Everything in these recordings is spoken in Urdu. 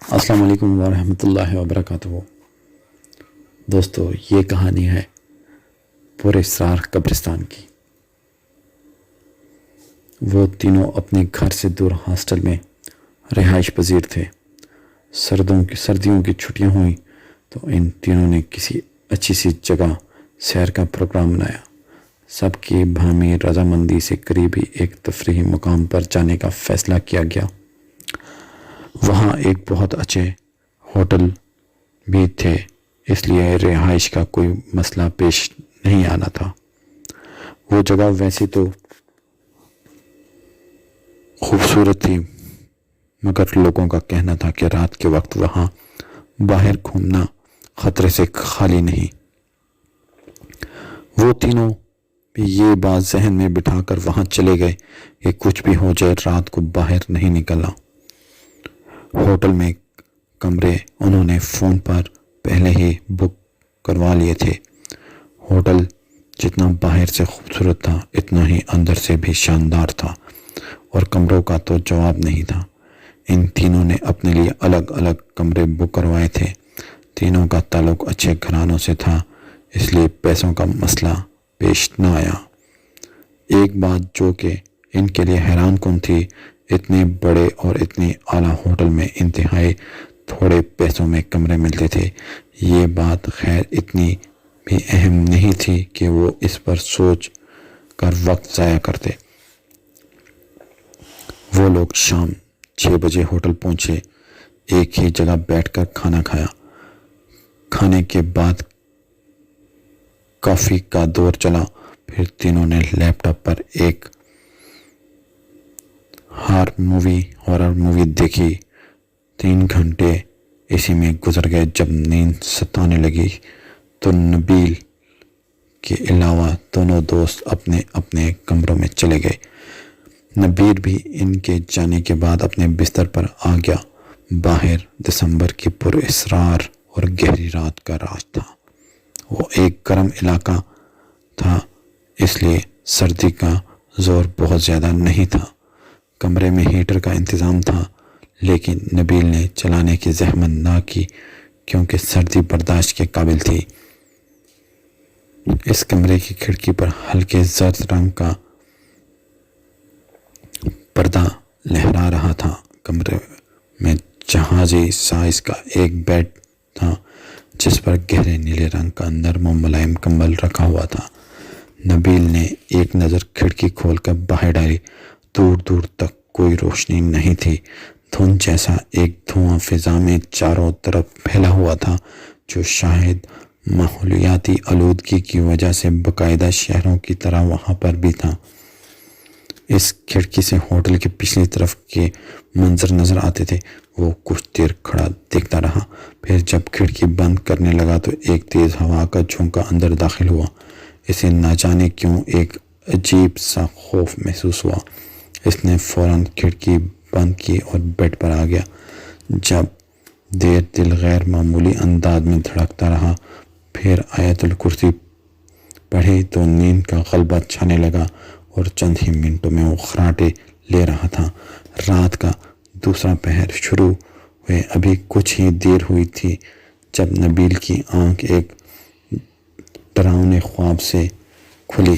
السلام علیکم ورحمۃ اللہ وبرکاتہ۔ دوستو، یہ کہانی ہے پراسرار قبرستان کی۔ وہ تینوں اپنے گھر سے دور ہاسٹل میں رہائش پذیر تھے۔ سردیوں کی چھٹیاں ہوئیں تو ان تینوں نے کسی اچھی سی جگہ سیر کا پروگرام بنایا۔ سب کی باہمی رضامندی سے قریبی ایک تفریحی مقام پر جانے کا فیصلہ کیا گیا۔ وہاں ایک بہت اچھے ہوٹل بھی تھے، اس لیے رہائش کا کوئی مسئلہ پیش نہیں آنا تھا۔ وہ جگہ ویسے تو خوبصورت تھی، مگر لوگوں کا کہنا تھا کہ رات کے وقت وہاں باہر گھومنا خطرے سے خالی نہیں۔ وہ تینوں بھی یہ بات ذہن میں بٹھا کر وہاں چلے گئے کہ کچھ بھی ہو جائے رات کو باہر نہیں نکلنا۔ ہوٹل میں کمرے انہوں نے فون پر پہلے ہی بک کروا لیے تھے۔ ہوٹل جتنا باہر سے خوبصورت تھا اتنا ہی اندر سے بھی شاندار تھا، اور کمروں کا تو جواب نہیں تھا۔ ان تینوں نے اپنے لیے الگ الگ کمرے بک کروائے تھے۔ تینوں کا تعلق اچھے گھرانوں سے تھا، اس لیے پیسوں کا مسئلہ پیش نہ آیا۔ ایک بات جو کہ ان کے لیے حیران کن تھی، اتنے بڑے اور اتنے اعلیٰ ہوٹل میں انتہائی تھوڑے پیسوں میں کمرے ملتے تھے۔ یہ بات خیر اتنی بھی اہم نہیں تھی کہ وہ اس پر سوچ کر وقت ضائع کرتے۔ وہ لوگ شام 6 بجے ہوٹل پہنچے، ایک ہی جگہ بیٹھ کر کھانا کھایا۔ کھانے کے بعد کافی کا دور چلا، پھر تینوں نے لیپ ٹاپ پر ایک ہارر مووی دیکھی۔ 3 گھنٹے اسی میں گزر گئے۔ جب نیند ستانے لگی تو نبیل کے علاوہ دونوں دوست اپنے اپنے کمروں میں چلے گئے۔ نبیل بھی ان کے جانے کے بعد اپنے بستر پر آ گیا۔ باہر دسمبر کی پراسرار اور گہری رات کا راز تھا۔ وہ ایک گرم علاقہ تھا، اس لیے سردی کا زور بہت زیادہ نہیں تھا۔ کمرے میں ہیٹر کا انتظام تھا، لیکن نبیل نے چلانے کی زحمت نہ کی کیونکہ سردی برداشت کے قابل تھی۔ اس کمرے کی کھڑکی پر ہلکے زرد رنگ کا پردہ لہرا رہا تھا۔ کمرے میں جہازی سائز کا ایک بیڈ تھا جس پر گہرے نیلے رنگ کا نرم و ملائم کمبل رکھا ہوا تھا۔ نبیل نے ایک نظر کھڑکی کھول کر باہر ڈالی۔ دور دور تک کوئی روشنی نہیں تھی۔ دھند جیسا ایک دھواں فضا میں چاروں طرف پھیلا ہوا تھا، جو شاید ماحولیاتی آلودگی کی وجہ سے باقاعدہ شہروں کی طرح وہاں پر بھی تھا۔ اس کھڑکی سے ہوٹل کے پچھلی طرف کے منظر نظر آتے تھے۔ وہ کچھ دیر کھڑا دیکھتا رہا، پھر جب کھڑکی بند کرنے لگا تو ایک تیز ہوا کا جھونکا اندر داخل ہوا۔ اسے نہ جانے کیوں ایک عجیب سا خوف محسوس ہوا۔ اس نے فوراً کھڑکی بند کی اور بیڈ پر آ گیا۔ جب دیر دل غیر معمولی انداز میں دھڑکتا رہا، پھر آیت الکرسی پڑھی تو نیند کا غلبہ چھانے لگا اور چند ہی منٹوں میں وہ خراٹے لے رہا تھا۔ رات کا دوسرا پہر شروع ہوئے ابھی کچھ ہی دیر ہوئی تھی جب نبیل کی آنکھ ایک ڈراؤنے خواب سے کھلی۔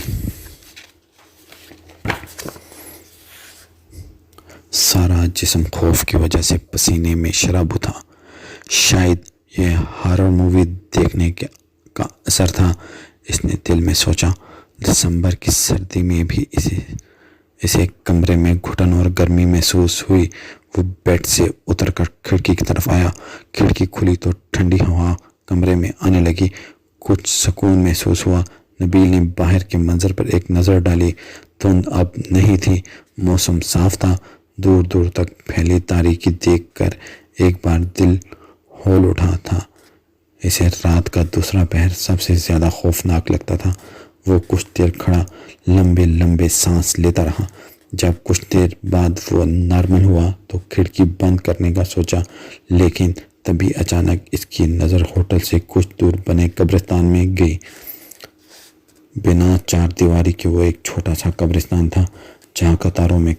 سارا جسم خوف کی وجہ سے پسینے میں شرابو تھا۔ شاید یہ ہارر مووی دیکھنے کا اثر تھا، اس نے دل میں سوچا۔ دسمبر کی سردی میں بھی اسے کمرے میں گھٹن اور گرمی محسوس ہوئی۔ وہ بیڈ سے اتر کر کھڑکی کی طرف آیا۔ کھڑکی کھلی تو ٹھنڈی ہوا کمرے میں آنے لگی۔ کچھ سکون محسوس ہوا۔ نبیل نے باہر کے منظر پر ایک نظر ڈالی۔ دھند اب نہیں تھی، موسم صاف تھا۔ دور دور تک پھیلی تاریکی دیکھ کر ایک بار دل ہول اٹھا تھا۔ اسے رات کا دوسرا پہر سب سے زیادہ خوفناک لگتا تھا۔ وہ کچھ دیر کھڑا لمبے لمبے سانس لیتا رہا۔ جب کچھ دیر بعد وہ نارمل ہوا تو کھڑکی بند کرنے کا سوچا، لیکن تبھی اچانک اس کی نظر ہوٹل سے کچھ دور بنے قبرستان میں گئی۔ بنا 4 دیواری کے وہ ایک چھوٹا سا قبرستان تھا جہاں قطاروں میں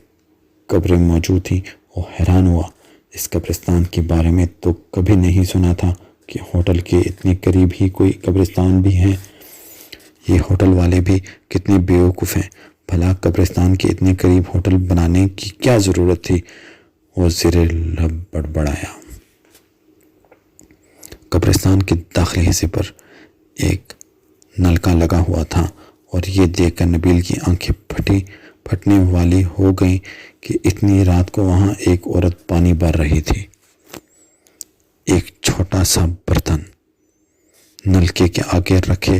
قبریں موجود تھیں۔ وہ حیران ہوا اس قبرستان کے بارے میں تو کبھی نہیں سنا تھا کہ ہوٹل کے اتنے قریب ہی کوئی قبرستان بھی ہے۔ یہ ہوٹل والے بھی کتنے بیوقوف ہیں، بھلا قبرستان کے اتنے قریب ہوٹل بنانے کی کیا ضرورت تھی؟ وہ زیر لب بڑبڑایا۔ قبرستان کے داخلی حصے پر ایک نلکا لگا ہوا تھا، اور یہ دیکھ کر نبیل کی آنکھیں پھٹنے والی ہو گئیں کہ اتنی رات کو وہاں ایک عورت پانی بھر رہی تھی۔ ایک چھوٹا سا برتن نلکے کے آگے رکھے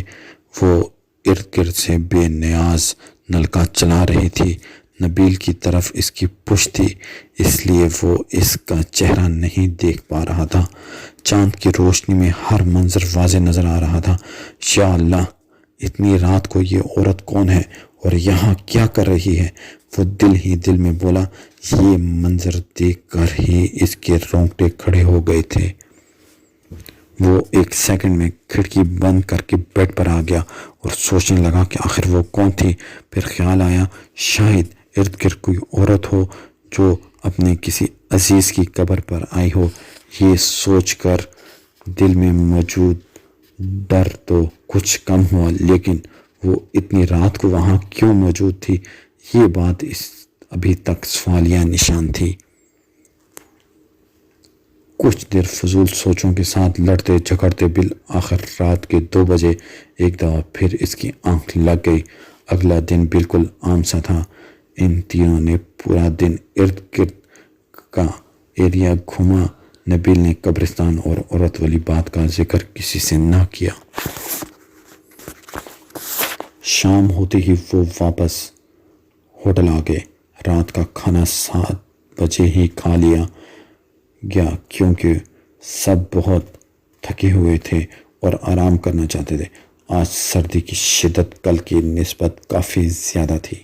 وہ ارد گرد سے بے نیاز نلکا چلا رہی تھی۔ نبیل کی طرف اس کی پشت تھی، اس لیے وہ اس کا چہرہ نہیں دیکھ پا رہا تھا۔ چاند کی روشنی میں ہر منظر واضح نظر آ رہا تھا۔ یا اللہ، اتنی رات کو یہ عورت کون ہے اور یہاں کیا کر رہی ہے؟ وہ دل ہی دل میں بولا۔ یہ منظر دیکھ کر ہی اس کے رونگٹے کھڑے ہو گئے تھے۔ وہ ایک سیکنڈ میں کھڑکی بند کر کے بیڈ پر آ گیا اور سوچنے لگا کہ آخر وہ کون تھی۔ پھر خیال آیا شاید ارد گرد کوئی عورت ہو جو اپنے کسی عزیز کی قبر پر آئی ہو۔ یہ سوچ کر دل میں موجود ڈر تو کچھ کم ہوا، لیکن وہ اتنی رات کو وہاں کیوں موجود تھی؟ یہ بات ابھی تک سوالیہ نشان تھی۔ کچھ دیر فضول سوچوں کے ساتھ لڑتے جھگڑتے بالآخر رات کے 2 بجے ایک دفعہ پھر اس کی آنکھ لگ گئی۔ اگلا دن بالکل عام سا تھا۔ ان تینوں نے پورا دن ارد گرد کا ایریا گھوما۔ نبیل نے قبرستان اور عورت والی بات کا ذکر کسی سے نہ کیا۔ شام ہوتے ہی وہ واپس ہوٹل آ گئے۔ رات کا کھانا 7 بجے ہی کھا لیا گیا کیونکہ سب بہت تھکے ہوئے تھے اور آرام کرنا چاہتے تھے۔ آج سردی کی شدت کل کی نسبت کافی زیادہ تھی۔